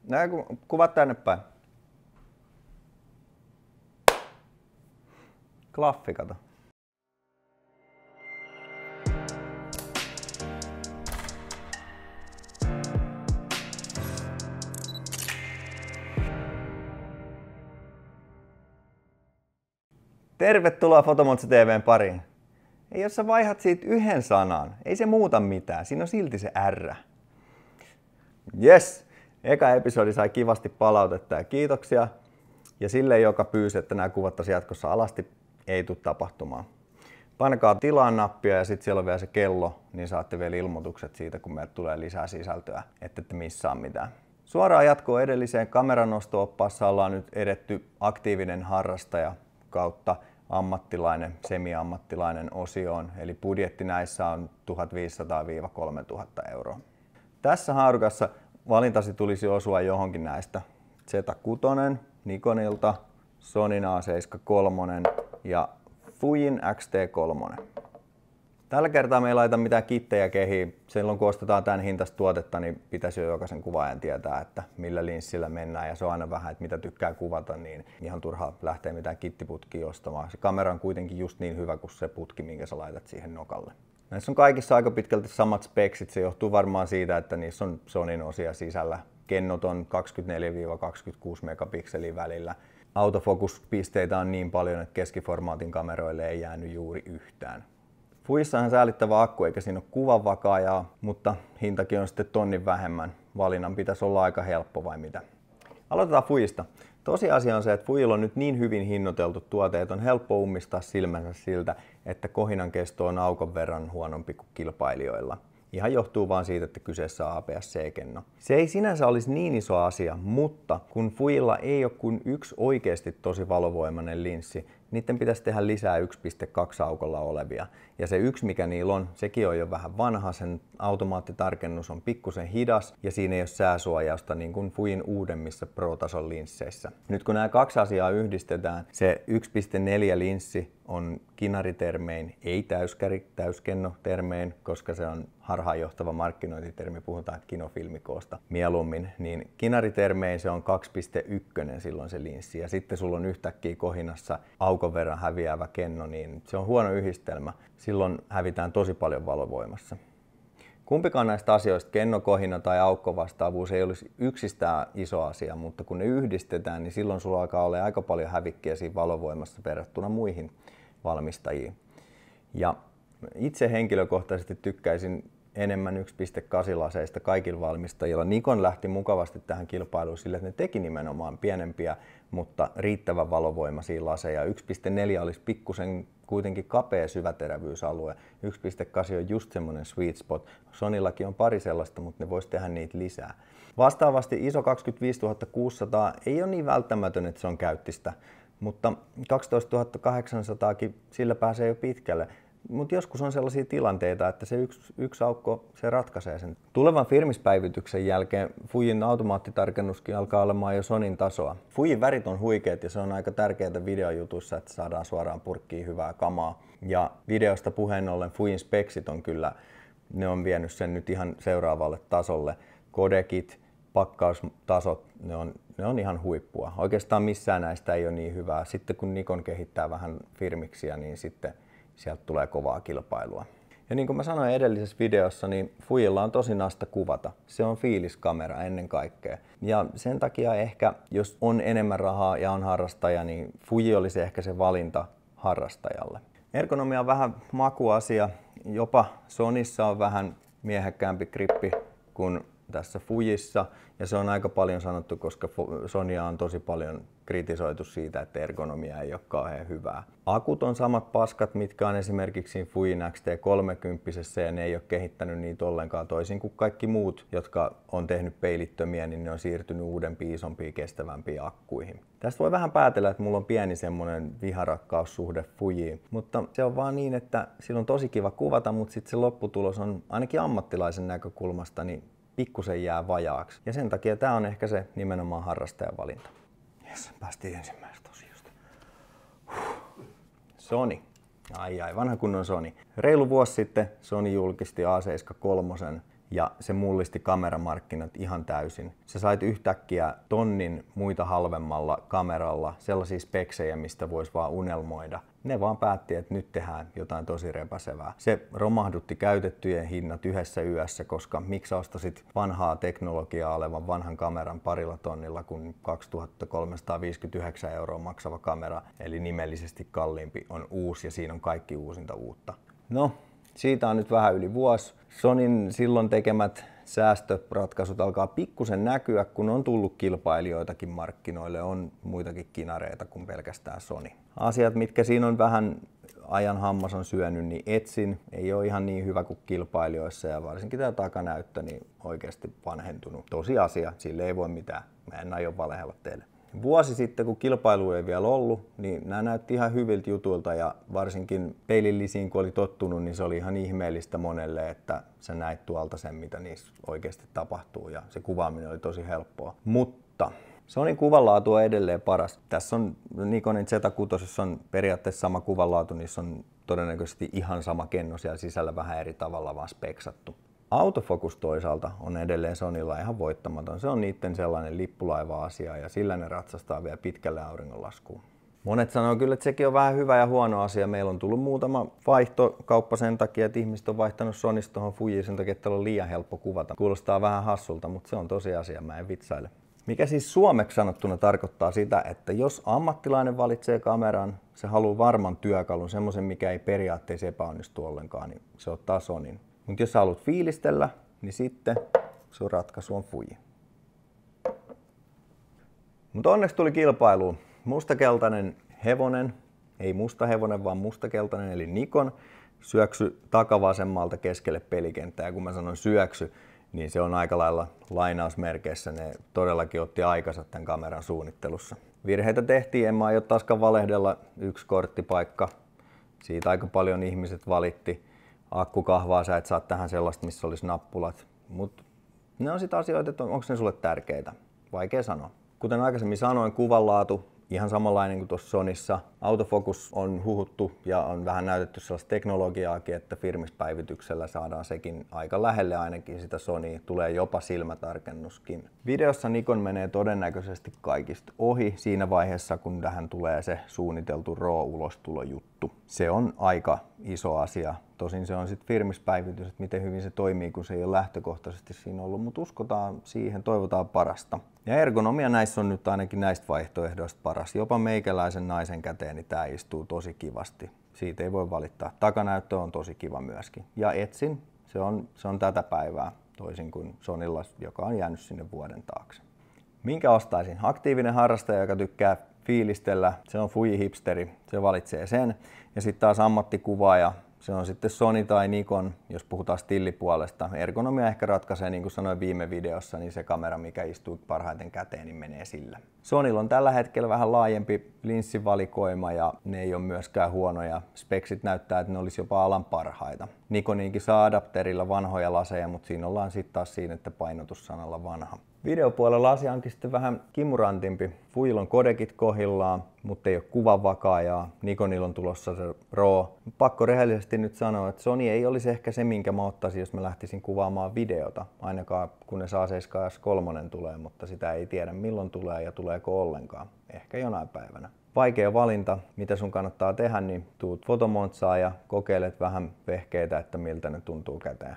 Näin kuvat tänne päin. Klaffi, kato. Tervetuloa Fotomontsi TV:n pariin. Jos sä vaihdat siitä yhden sanan, ei se muuta mitään. Siinä on silti se R. Yes! Eka episodi sai kivasti palautetta ja kiitoksia. Ja sille, joka pyysi, että nämä kuvattaisiin jatkossa alasti, ei tule tapahtumaan. Painakaa tilaa nappia ja sitten siellä on vielä se kello, niin saatte vielä ilmoitukset siitä, kun meille tulee lisää sisältöä, ettette missaa mitään. Suoraan jatkoon edelliseen kameranosto-oppaassa ollaan nyt edetty aktiivinen harrastaja kautta ammattilainen, semi-ammattilainen osioon, eli budjetti näissä on 1500–3000 euroa. Tässä haarukassa valintasi tulisi osua johonkin näistä. Z6 Nikonilta, Sonyn A7 III ja Fujin X-T3. Tällä kertaa me ei laita mitään kittejä kehiin. Silloin kun ostetaan tämän hintaista tuotetta, niin pitäisi jo jokaisen kuvaajan tietää, että millä linssillä mennään. Ja se on aina vähän, että mitä tykkää kuvata, niin ihan turhaa lähteä mitään kittiputkia ostamaan. Se kamera on kuitenkin just niin hyvä kuin se putki, minkä sä laitat siihen nokalle. Näissä on kaikissa aika pitkälti samat speksit. Se johtuu varmaan siitä, että niissä on Sonyn osia sisällä. Kennot on 24–26 megapikseliä välillä. Autofokuspisteitä on niin paljon, että keskiformaatin kameroille ei jäänyt juuri yhtään. Fujissa on säällittävä akku eikä siinä ole kuvanvakaajaa, mutta hintakin on sitten tonnin vähemmän. Valinnan pitäisi olla aika helppo vai mitä? Aloitetaan Fujista. Tosiasia on se, että Fujilla on nyt niin hyvin hinnoiteltu tuote, että on helppo ummistaa silmänsä siltä, että kohinan kesto on aukon verran huonompi kuin kilpailijoilla. Ihan johtuu vaan siitä, että kyseessä on APS-C-kenno. Se ei sinänsä olisi niin iso asia, mutta kun Fujilla ei ole kuin yksi oikeasti tosi valovoimainen linssi, niiden pitäisi tehdä lisää 1.2 aukolla olevia. Ja se yksi, mikä niillä on, sekin on jo vähän vanha, sen automaattitarkennus on pikkusen hidas ja siinä ei ole sääsuojausta niin kuin Fujin uudemmissa Pro-tason linsseissä. Nyt kun nämä kaksi asiaa yhdistetään, se 1.4 linssi on kinaritermein, ei täyskennotermein, koska se on harhaanjohtava markkinointitermi, puhutaan kinofilmikoosta mieluummin, niin kinaritermein se on 2.1 silloin se linssi ja sitten sulla on yhtäkkiä kohinassa aukon verran häviävä kenno, niin se on huono yhdistelmä. Silloin hävitään tosi paljon valovoimassa. Kumpikaan näistä asioista, kennokohina tai aukkovastaavuus, ei olisi yksistään iso asia, mutta kun ne yhdistetään, niin silloin sulla alkaa olla aika paljon hävikkiä siinä valovoimassa verrattuna muihin valmistajiin. Ja itse henkilökohtaisesti tykkäisin enemmän 1.8 laseista kaikilla valmistajilla. Nikon lähti mukavasti tähän kilpailuun sillä, että ne teki nimenomaan pienempiä, mutta riittävän valovoimaisia laseja. 1.4 olisi pikkusen kuitenkin kapea syväterävyysalue. 1.8 on just semmoinen sweet spot. Sonyllakin on pari sellaista, mutta ne vois tehdä niitä lisää. Vastaavasti ISO 25600 ei ole niin välttämätön, että se on käyttistä, mutta 12800kin sillä pääsee jo pitkälle. Mutta joskus on sellaisia tilanteita, että se yksi aukko se ratkaisee sen. Tulevan firmispäivityksen jälkeen Fujin automaattitarkennuskin alkaa olemaan jo Sonyn tasoa. Fujin värit on huikeat ja se on aika tärkeää videojutuissa, että saadaan suoraan purkkiin hyvää kamaa. Ja videosta puheen ollen Fujin speksit on kyllä, ne on vienyt sen nyt ihan seuraavalle tasolle. Kodekit, pakkaustasot, ne on ihan huippua. Oikeastaan missään näistä ei ole niin hyvää. Sitten kun Nikon kehittää vähän firmiksiä, niin sitten sieltä tulee kovaa kilpailua. Ja niin kuin mä sanoin edellisessä videossa, niin Fujilla on tosi nasta kuvata. Se on fiiliskamera ennen kaikkea. Ja sen takia ehkä, jos on enemmän rahaa ja on harrastaja, niin Fuji olisi ehkä se valinta harrastajalle. Ergonomia on vähän makuasia. Jopa Sonyssa on vähän miehekkäämpi grippi kuin tässä Fujissa. Ja se on aika paljon sanottu, koska Sonya on tosi paljon kritisoitu siitä, että ergonomia ei ole kauhean hyvää. Akut on samat paskat, mitkä on esimerkiksi Fujin X-T30 ja ne ei ole kehittänyt niitä ollenkaan toisin kuin kaikki muut, jotka on tehnyt peilittömiä, niin ne on siirtynyt uudempiin, isompiin, kestävämpiin akkuihin. Tästä voi vähän päätellä, että mulla on pieni semmoinen viharakkaussuhde Fujiin, mutta se on vaan niin, että sillä on tosi kiva kuvata, mutta sitten se lopputulos on ainakin ammattilaisen näkökulmasta niin pikkusen jää vajaaksi. Ja sen takia tämä on ehkä se nimenomaan harrastajan valinta. Jes, päästiin ensimmäisestä osiosta. Sony. Ai, vanha kunnon Sony. Reilu vuosi sitten Sony julkisti A7 III ja se mullisti kameramarkkinat ihan täysin. Sä sait yhtäkkiä tonnin muita halvemmalla kameralla sellaisia speksejä, mistä vois vaan unelmoida. Ne vaan päätti, että nyt tehdään jotain tosi repäsevää. Se romahdutti käytettyjen hinnat yhdessä yössä, koska miksi ostasit vanhaa teknologiaa olevan vanhan kameran 2 tonnilla, kun 2359 € maksava kamera, eli nimellisesti kalliimpi, on uusi ja siinä on kaikki uusinta uutta. No, siitä on nyt vähän yli vuosi. Sonyn silloin tekemät säästöratkaisut alkaa pikkusen näkyä, kun on tullut kilpailijoitakin markkinoille, on muitakin kinareita kuin pelkästään Sony. Asiat, mitkä siinä on vähän ajan hammas on syönyt, niin Etsin ei ole ihan niin hyvä kuin kilpailijoissa ja varsinkin tämä takanäyttö niin oikeasti vanhentunut. Tosiasia, sille ei voi mitään. Mä en aio valehella teille. Vuosi sitten, kun kilpailu ei vielä ollut, niin nämä näytti ihan hyviltä jutuilta ja varsinkin peilillisiin, kun oli tottunut, niin se oli ihan ihmeellistä monelle, että sä näit tuolta sen, mitä niissä oikeasti tapahtuu ja se kuvaaminen oli tosi helppoa. Mutta Sonyn kuvanlaatu on edelleen paras. Tässä on Nikonin Z6 on periaatteessa sama kuvanlaatu, niissä on todennäköisesti ihan sama kenno siellä sisällä vähän eri tavalla vaan speksattu. Autofokus toisaalta on edelleen Sonylla ihan voittamaton. Se on niiden sellainen lippulaiva-asia ja sillä ne ratsastaa vielä pitkälle auringonlaskuun. Monet sanoo kyllä, että sekin on vähän hyvä ja huono asia. Meillä on tullut muutama vaihtokauppa sen takia, että ihmiset on vaihtanut Sonysta tuohon Fujiin sen takia, että on liian helppo kuvata. Kuulostaa vähän hassulta, mutta se on tosiasia, mä en vitsaile. Mikä siis suomeksi sanottuna tarkoittaa sitä, että jos ammattilainen valitsee kameran, se haluaa varman työkalun, semmoisen mikä ei periaatteessa epäonnistu ollenkaan, niin se ottaa Sonyn. Mutta jos sä haluat fiilistellä, niin sitten sun ratkaisu on Fuji. Mutta onneksi tuli kilpailuun. Mustakeltainen hevonen, ei musta hevonen, vaan mustakeltainen eli Nikon, syöksy takavasemmalta keskelle pelikenttää. Ja kun mä sanon syöksy, niin se on aika lailla lainausmerkeissä. Ne todellakin otti aikansa tämän kameran suunnittelussa. Virheitä tehtiin, en mä aio taaskaan valehdella, 1 korttipaikka. Siitä aika paljon ihmiset valitti. Akkukahvaa sä et saa tähän sellaista, missä olisi nappulat. Mutta ne on sitä asioita, että onko ne sulle tärkeitä? Vaikea sanoa. Kuten aikaisemmin sanoin, kuvanlaatu ihan samanlainen kuin tuossa Sonyssa. Autofokus on huhuttu ja on vähän näytetty sellaista teknologiaakin, että firmispäivityksellä saadaan sekin aika lähelle ainakin sitä Sonya. Tulee jopa silmätarkennuskin. Videossa Nikon menee todennäköisesti kaikista ohi siinä vaiheessa, kun tähän tulee se suunniteltu RAW-ulostulojuttu. Se on aika iso asia. Tosin se on sitten firmispäivitys, että miten hyvin se toimii, kun se ei ole lähtökohtaisesti siinä ollut, mutta uskotaan siihen, toivotaan parasta. Ja ergonomia näissä on nyt ainakin näistä vaihtoehdoista paras. Jopa meikäläisen naisen käteen niin tämä istuu tosi kivasti. Siitä ei voi valittaa. Takanäyttö on tosi kiva myöskin. Ja Etsin, se on tätä päivää, toisin kuin Sonylla, joka on jäänyt sinne vuoden taakse. Minkä ostaisin? Aktiivinen harrastaja, joka tykkää fiilistellä, se on Fuji-hipsteri, se valitsee sen. Ja sitten taas ammattikuvaaja, se on sitten Sony tai Nikon, jos puhutaan stillipuolesta. Ergonomia ehkä ratkaisee, niin kuin sanoin viime videossa, niin se kamera, mikä istuu parhaiten käteen, niin menee sillä. Sonylla on tällä hetkellä vähän laajempi linssivalikoima ja ne ei ole myöskään huonoja. Speksit näyttää, että ne olisi jopa alan parhaita. Nikoniinkin saa adapterilla vanhoja laseja, mutta siinä ollaan sitten taas siinä, että painotussanalla vanha. Videopuolella asia onkin sitten vähän kimurantimpi. Fujilla on kodekit kohdillaan, mutta ei ole kuvanvakaajaa. Nikonilla on tulossa se RAW. Pakko rehellisesti nyt sanoa, että Sony ei olisi ehkä se, minkä mä ottaisin, jos mä lähtisin kuvaamaan videota. Ainakaan kunnes A7S3 tulee, mutta sitä ei tiedä milloin tulee ja tuleeko ollenkaan. Ehkä jonain päivänä. Vaikea valinta, mitä sun kannattaa tehdä, niin tuut fotomontsaan ja kokeilet vähän vehkeitä, että miltä ne tuntuu käteen.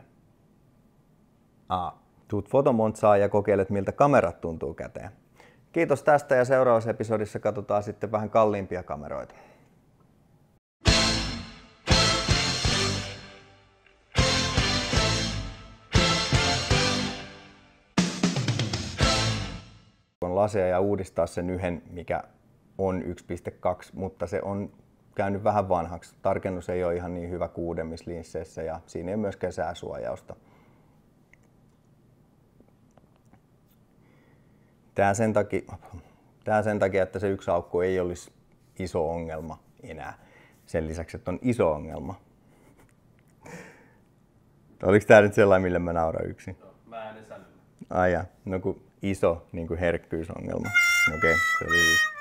Tuut fotomontsaan ja kokeilet, miltä kamerat tuntuu käteen. Kiitos tästä ja seuraavassa episodissa katsotaan sitten vähän kalliimpia kameroita. On laseja ja uudistaa sen yhden, mikä on 1.2, mutta se on käynyt vähän vanhaksi. Tarkennus ei ole ihan niin hyvä kuin uudemmissa linsseissä ja siinä ei myöskään sääsuojausta. Tämä sen takia, että se yksi aukko ei olisi iso ongelma enää. Sen lisäksi, että on iso ongelma. Oliko tämä nyt sellainen, millä mä nauran yksin? No, mä en sanoa. Ai ja, no kun iso niin kuin herkkyysongelma. Okei, se oli siis.